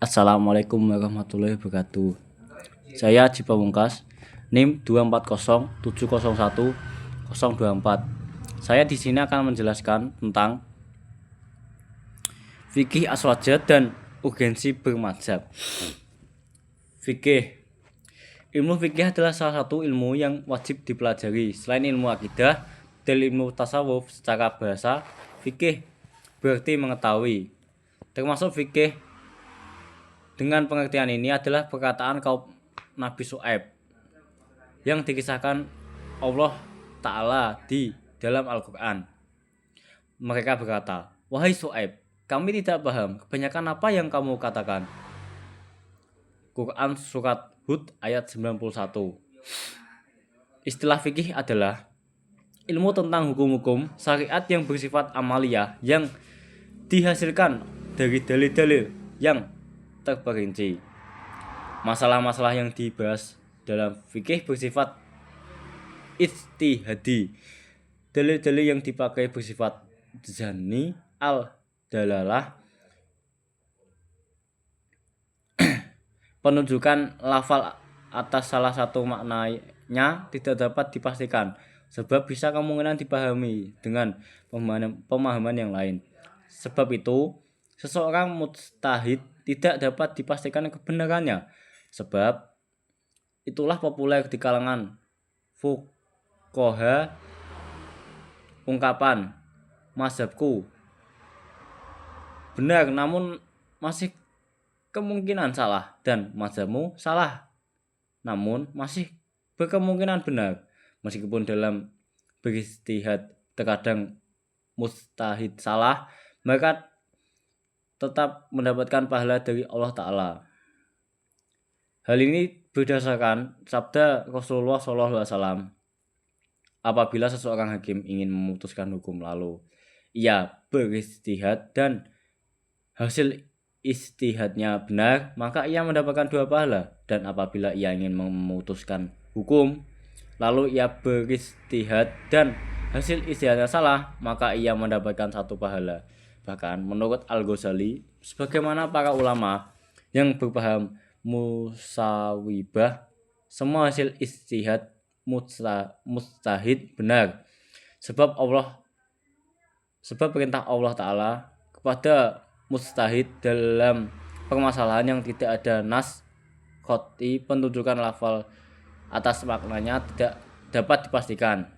Assalamualaikum warahmatullahi wabarakatuh. Saya Haji Pamungkas, NIM 24070010024. Saya di sini akan menjelaskan tentang fikih aswajah dan urgensi bermadzhab. Fikih. Ilmu fikih adalah salah satu ilmu yang wajib dipelajari. Selain ilmu akidah dan ilmu tasawuf, secara bahasa, fikih berarti mengetahui. Termasuk fikih dengan pengertian ini adalah perkataan kaum Nabi Syuaib yang dikisahkan Allah Ta'ala di dalam Al-Quran. Mereka berkata, "Wahai Syuaib, kami tidak paham kebanyakan apa yang kamu katakan." Quran Surat Hud ayat 91. Istilah fikih adalah ilmu tentang hukum-hukum syariat yang bersifat amaliyah yang dihasilkan dari dalil-dalil yang terperinci. Masalah-masalah yang dibahas dalam fikih bersifat ijtihadi. Dalil-dalil yang dipakai bersifat zanni al-dalalah, penunjukan lafal atas salah satu maknanya tidak dapat dipastikan, sebab bisa kemungkinan dipahami dengan pemahaman yang lain. Sebab itu, seseorang mujtahid tidak dapat dipastikan kebenarannya. Sebab itulah populer di kalangan fuqaha ungkapan mazhabku benar namun masih kemungkinan salah, dan mazhabmu salah namun masih berkemungkinan benar. Meskipun dalam berijtihad terkadang mujtahid salah, mereka tetap mendapatkan pahala dari Allah Ta'ala. Hal ini berdasarkan sabda Rasulullah SAW. Apabila seseorang hakim ingin memutuskan hukum lalu ia berijtihad dan hasil ijtihadnya benar, maka ia mendapatkan 2 pahala. Dan apabila ia ingin memutuskan hukum lalu ia berijtihad dan hasil ijtihadnya salah, maka ia mendapatkan 1 pahala. Bahkan menurut Al-Ghazali, sebagaimana para ulama yang berpaham musawibah, semua hasil ijtihad mujtahid benar. Sebab perintah Allah Ta'ala kepada mujtahid dalam permasalahan yang tidak ada nas qat'i, penunjukan lafal atas maknanya tidak dapat dipastikan.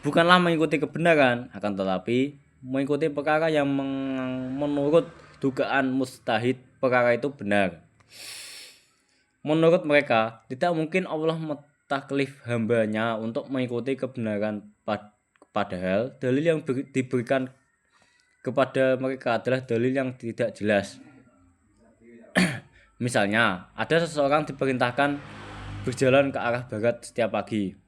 Bukanlah mengikuti kebenaran, akan tetapi mengikuti perkara yang menurut dugaan mujtahid perkara itu benar. Menurut mereka, tidak mungkin Allah mentaklif hambanya untuk mengikuti kebenaran, padahal dalil yang diberikan kepada mereka adalah dalil yang tidak jelas. Misalnya, ada seseorang diperintahkan berjalan ke arah barat setiap pagi.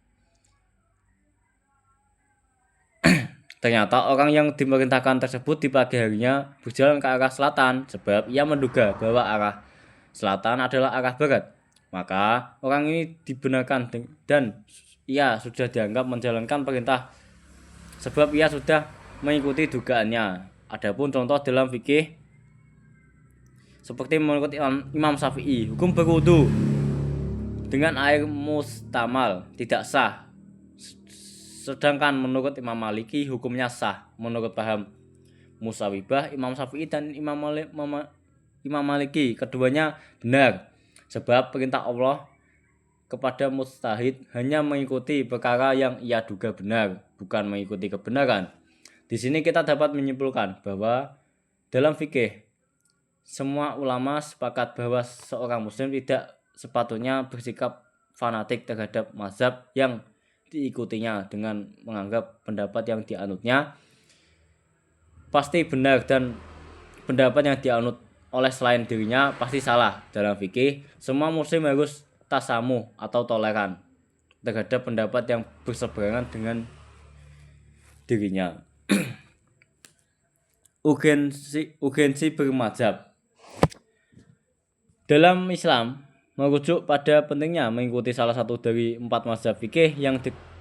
Ternyata orang yang diperintahkan tersebut di pagi harinya berjalan ke arah selatan, sebab ia menduga bahwa arah selatan adalah arah barat. Maka orang ini dibenarkan dan ia sudah dianggap menjalankan perintah, sebab ia sudah mengikuti dugaannya. Adapun contoh dalam fikih seperti menurut Imam Syafi'i, hukum berwudu dengan air mustamal tidak sah. Sedangkan menurut Imam Maliki hukumnya sah. Menurut paham musawibah, Imam Syafi'i dan Imam Maliki keduanya benar. Sebab perintah Allah kepada mujtahid hanya mengikuti perkara yang ia duga benar, bukan mengikuti kebenaran. Di sini kita dapat menyimpulkan bahwa dalam fikih semua ulama sepakat bahwa seorang muslim tidak sepatutnya bersikap fanatik terhadap mazhab yang diikutinya dengan menganggap pendapat yang dianutnya pasti benar dan pendapat yang dianut oleh selain dirinya pasti salah. Dalam fikih, semua muslim harus tasamuh atau toleran terhadap pendapat yang berseberangan dengan dirinya. Urgensi bermadzhab. Dalam Islam merujuk pada pentingnya mengikuti salah satu dari 4 mazhab fikih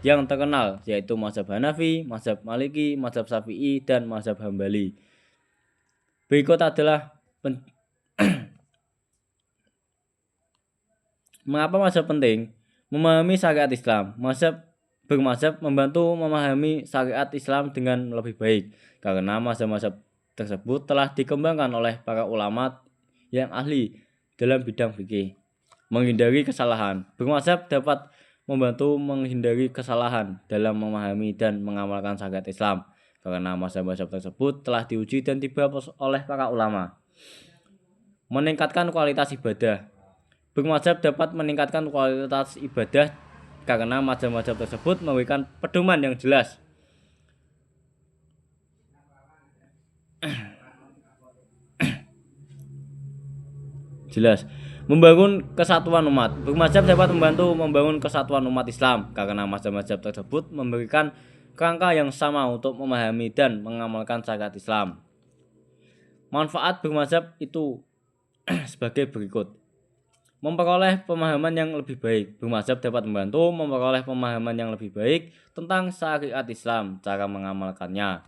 yang terkenal, yaitu mazhab Hanafi, mazhab Maliki, mazhab Syafi'i, dan mazhab Hambali. Berikut adalah Mengapa mazhab penting? Memahami syariat Islam. Bermazhab membantu memahami syariat Islam dengan lebih baik karena mazhab-mazhab tersebut telah dikembangkan oleh para ulama yang ahli dalam bidang fikih. Menghindari kesalahan. Bermazhab dapat membantu menghindari kesalahan dalam memahami dan mengamalkan syariat Islam karena mazhab-mazhab tersebut telah diuji dan dibahas oleh para ulama. Meningkatkan kualitas ibadah. Bermazhab dapat meningkatkan kualitas ibadah karena mazhab-mazhab tersebut memberikan pedoman yang jelas. Membangun kesatuan umat. Bermazhab dapat membantu membangun kesatuan umat Islam karena mazhab-mazhab tersebut memberikan kerangka yang sama untuk memahami dan mengamalkan syariat Islam. Manfaat bermazhab itu sebagai berikut. Memperoleh pemahaman yang lebih baik. Bermazhab dapat membantu memperoleh pemahaman yang lebih baik tentang syariat Islam, cara mengamalkannya.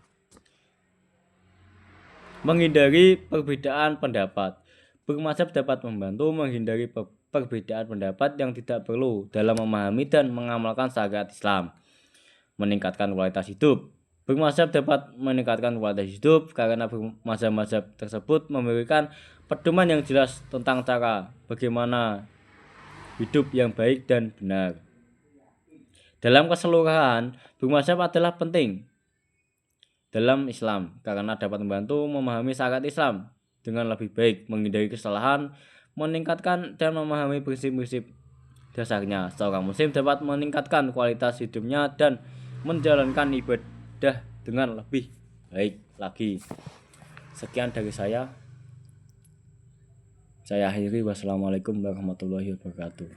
Menghindari perbedaan pendapat. Bermazhab dapat membantu menghindari perbedaan pendapat yang tidak perlu dalam memahami dan mengamalkan syariat Islam. Meningkatkan kualitas hidup. Bermazhab dapat meningkatkan kualitas hidup karena mazhab-mazhab tersebut memberikan pedoman yang jelas tentang cara bagaimana hidup yang baik dan benar. Dalam keseluruhan, bermazhab adalah penting dalam Islam karena dapat membantu memahami syariat Islam dengan lebih baik, menghindari kesalahan, meningkatkan dan memahami prinsip-prinsip dasarnya. Seorang muslim dapat meningkatkan kualitas hidupnya dan menjalankan ibadah dengan lebih baik lagi. Sekian dari saya. Saya akhiri. Wassalamualaikum warahmatullahi wabarakatuh.